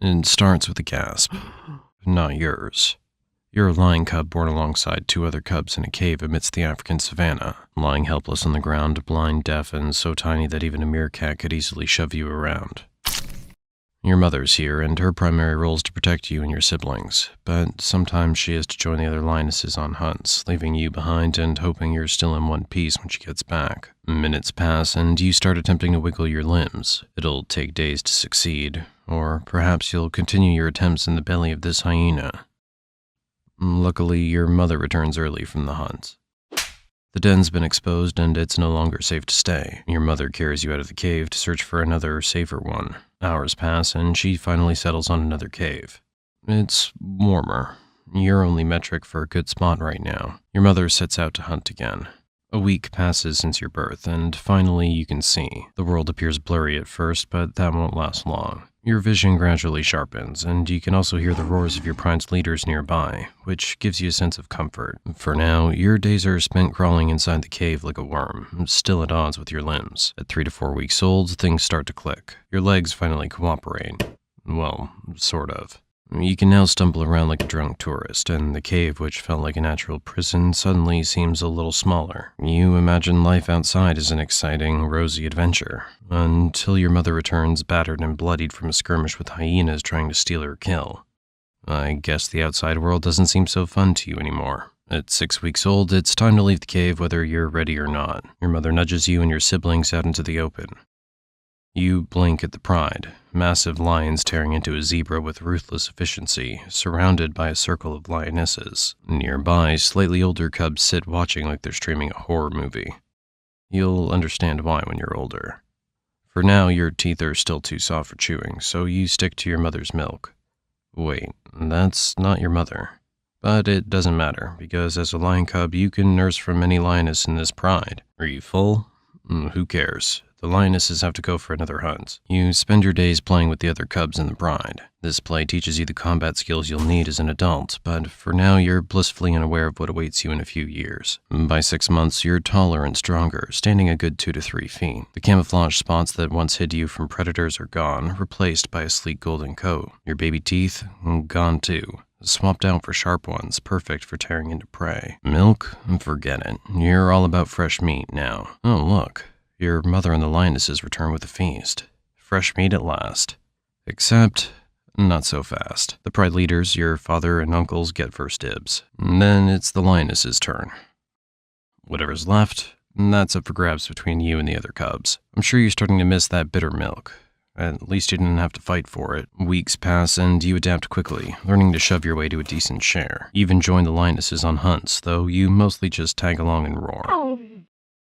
It starts with a gasp. Not yours. You're a lion cub born alongside two other cubs in a cave amidst the African savanna, lying helpless on the ground, blind, deaf, and so tiny that even a meerkat could easily shove you around. Your mother's here, and her primary role is to protect you and your siblings, but sometimes she has to join the other lionesses on hunts, leaving you behind and hoping you're still in one piece when she gets back. Minutes pass, and you start attempting to wiggle your limbs. It'll take days to succeed, or perhaps you'll continue your attempts in the belly of this hyena. Luckily, your mother returns early from the hunt. The den's been exposed, and it's no longer safe to stay. Your mother carries you out of the cave to search for another, safer one. Hours pass, and she finally settles on another cave. It's warmer. Your only metric for a good spot right now. Your mother sets out to hunt again. A week passes since your birth, and finally you can see. The world appears blurry at first, but that won't last long. Your vision gradually sharpens, and you can also hear the roars of your pride's leaders nearby, which gives you a sense of comfort. For now, your days are spent crawling inside the cave like a worm, still at odds with your limbs. At 3 to 4 weeks old, things start to click. Your legs finally cooperate. Well, sort of. You can now stumble around like a drunk tourist, and the cave, which felt like a natural prison, suddenly seems a little smaller. You imagine life outside is an exciting, rosy adventure, until your mother returns battered and bloodied from a skirmish with hyenas trying to steal her kill. I guess the outside world doesn't seem so fun to you anymore. At 6 weeks old, it's time to leave the cave whether you're ready or not. Your mother nudges you and your siblings out into the open. You blink at the pride, massive lions tearing into a zebra with ruthless efficiency, surrounded by a circle of lionesses. Nearby, slightly older cubs sit watching like they're streaming a horror movie. You'll understand why when you're older. For now, your teeth are still too soft for chewing, so you stick to your mother's milk. Wait, that's not your mother. But it doesn't matter, because as a lion cub, you can nurse from any lioness in this pride. Are you full? Who cares? The lionesses have to go for another hunt. You spend your days playing with the other cubs in the pride. This play teaches you the combat skills you'll need as an adult, but for now you're blissfully unaware of what awaits you in a few years. By 6 months, you're taller and stronger, standing a good 2 to 3 feet. The camouflage spots that once hid you from predators are gone, replaced by a sleek golden coat. Your baby teeth? Gone too. Swapped out for sharp ones, perfect for tearing into prey. Milk? Forget it. You're all about fresh meat now. Oh, look. Your mother and the lionesses return with a feast. Fresh meat at last. Except, not so fast. The pride leaders, your father and uncles, get first dibs. And then it's the lionesses' turn. Whatever's left, that's up for grabs between you and the other cubs. I'm sure you're starting to miss that bitter milk. At least you didn't have to fight for it. Weeks pass and you adapt quickly, learning to shove your way to a decent share. You even join the lionesses on hunts, though you mostly just tag along and roar.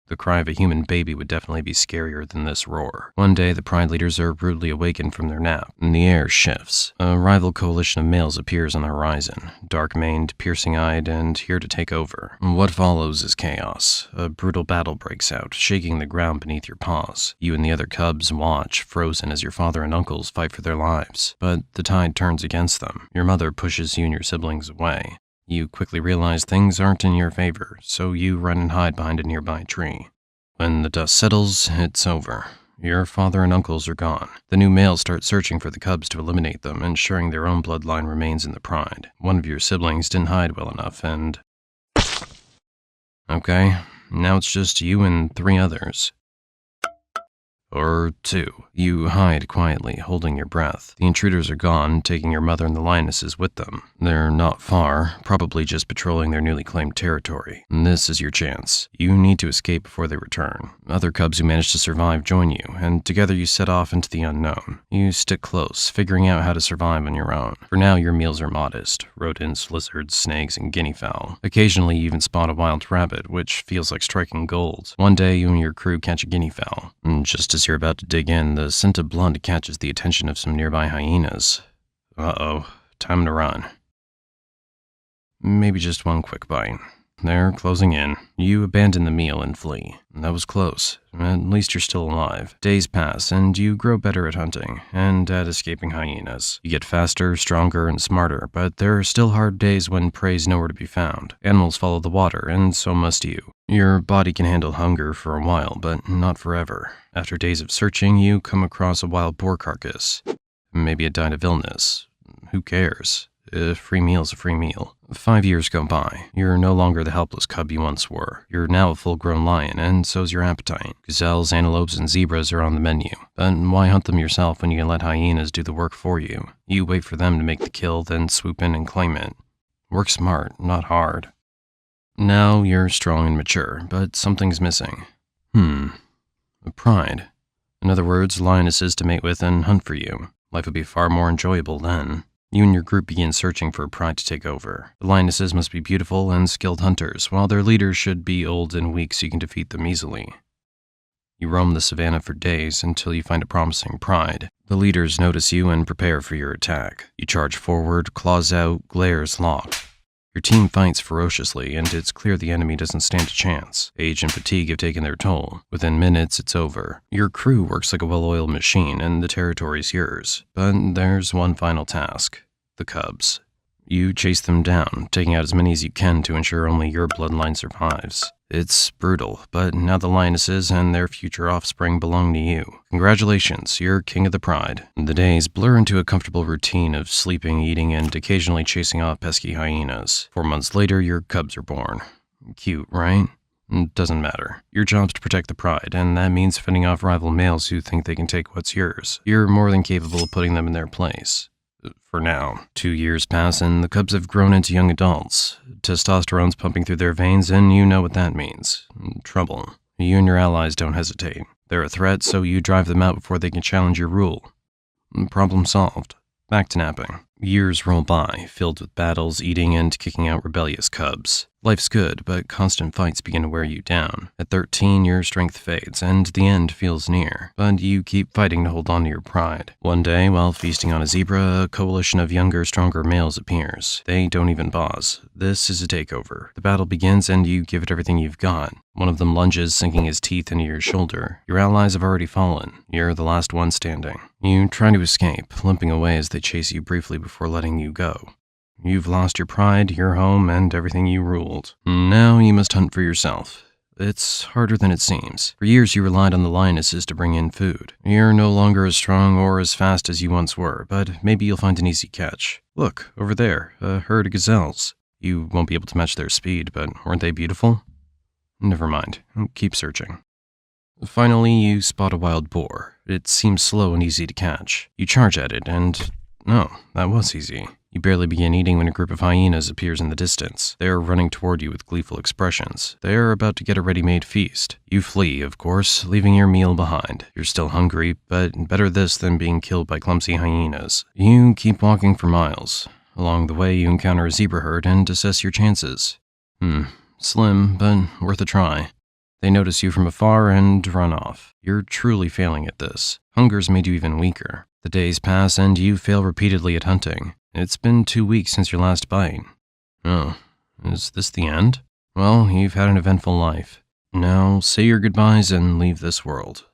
The cry of a human baby would definitely be scarier than this roar. One day, the pride leaders are rudely awakened from their nap, and the air shifts. A rival coalition of males appears on the horizon, dark-maned, piercing-eyed, and here to take over. What follows is chaos. A brutal battle breaks out, shaking the ground beneath your paws. You and the other cubs watch, frozen as your father and uncles fight for their lives. But the tide turns against them. Your mother pushes you and your siblings away. You quickly realize things aren't in your favor, so you run and hide behind a nearby tree. When the dust settles, it's over. Your father and uncles are gone. The new males start searching for the cubs to eliminate them, ensuring their own bloodline remains in the pride. One of your siblings didn't hide well enough, and... Okay, now it's just you and 3 others. Or 2. You hide quietly, holding your breath. The intruders are gone, taking your mother and the lionesses with them. They're not far, probably just patrolling their newly claimed territory. This is your chance. You need to escape before they return. Other cubs who manage to survive join you, and together you set off into the unknown. You stick close, figuring out how to survive on your own. For now, your meals are modest. Rodents, lizards, snakes, and guinea fowl. Occasionally, you even spot a wild rabbit, which feels like striking gold. One day, you and your crew catch a guinea fowl. And just as you're about to dig in, the scent of blood catches the attention of some nearby hyenas. Uh-oh, time to run. Maybe just one quick bite. They're closing in. You abandon the meal and flee. That was close. At least you're still alive. Days pass, and you grow better at hunting, and at escaping hyenas. You get faster, stronger, and smarter, but there are still hard days when prey's nowhere to be found. Animals follow the water, and so must you. Your body can handle hunger for a while, but not forever. After days of searching, you come across a wild boar carcass. Maybe it died of illness. Who cares? A free meal's a free meal. 5 years go by. You're no longer the helpless cub you once were. You're now a full-grown lion, and so's your appetite. Gazelles, antelopes, and zebras are on the menu. But why hunt them yourself when you can let hyenas do the work for you? You wait for them to make the kill, then swoop in and claim it. Work smart, not hard. Now you're strong and mature, but something's missing. Pride. In other words, lionesses to mate with and hunt for you. Life would be far more enjoyable then. You and your group begin searching for pride to take over. The lionesses must be beautiful and skilled hunters, while their leaders should be old and weak so you can defeat them easily. You roam the savannah for days until you find a promising pride. The leaders notice you and prepare for your attack. You charge forward, claws out, glares locked. Your team fights ferociously, and it's clear the enemy doesn't stand a chance. Age and fatigue have taken their toll. Within minutes, it's over. Your crew works like a well-oiled machine, and the territory's yours. But there's one final task. The cubs. You chase them down, taking out as many as you can to ensure only your bloodline survives. It's brutal, but now the lionesses and their future offspring belong to you. Congratulations, you're king of the pride. The days blur into a comfortable routine of sleeping, eating, and occasionally chasing off pesky hyenas. 4 months later, your cubs are born. Cute, right? Doesn't matter. Your job's to protect the pride, and that means fending off rival males who think they can take what's yours. You're more than capable of putting them in their place. For now. 2 years pass and the cubs have grown into young adults. Testosterone's pumping through their veins and you know what that means. Trouble. You and your allies don't hesitate. They're a threat, so you drive them out before they can challenge your rule. Problem solved. Back to napping. Years roll by, filled with battles, eating, and kicking out rebellious cubs. Life's good, but constant fights begin to wear you down. At 13, your strength fades, and the end feels near. But you keep fighting to hold on to your pride. One day, while feasting on a zebra, a coalition of younger, stronger males appears. They don't even pause. This is a takeover. The battle begins, and you give it everything you've got. One of them lunges, sinking his teeth into your shoulder. Your allies have already fallen. You're the last one standing. You try to escape, limping away as they chase you briefly before letting you go. You've lost your pride, your home, and everything you ruled. Now you must hunt for yourself. It's harder than it seems. For years you relied on the lionesses to bring in food. You're no longer as strong or as fast as you once were, but maybe you'll find an easy catch. Look, over there, a herd of gazelles. You won't be able to match their speed, but weren't they beautiful? Never mind. Keep searching. Finally, you spot a wild boar. It seems slow and easy to catch. You charge at it, and... no, that was easy. You barely begin eating when a group of hyenas appears in the distance. They are running toward you with gleeful expressions. They are about to get a ready-made feast. You flee, of course, leaving your meal behind. You're still hungry, but better this than being killed by clumsy hyenas. You keep walking for miles. Along the way, you encounter a zebra herd and assess your chances. Slim, but worth a try. They notice you from afar and run off. You're truly failing at this. Hunger's made you even weaker. The days pass and you fail repeatedly at hunting. It's been 2 weeks since your last bite. Oh, is this the end? Well, you've had an eventful life. Now say your goodbyes and leave this world.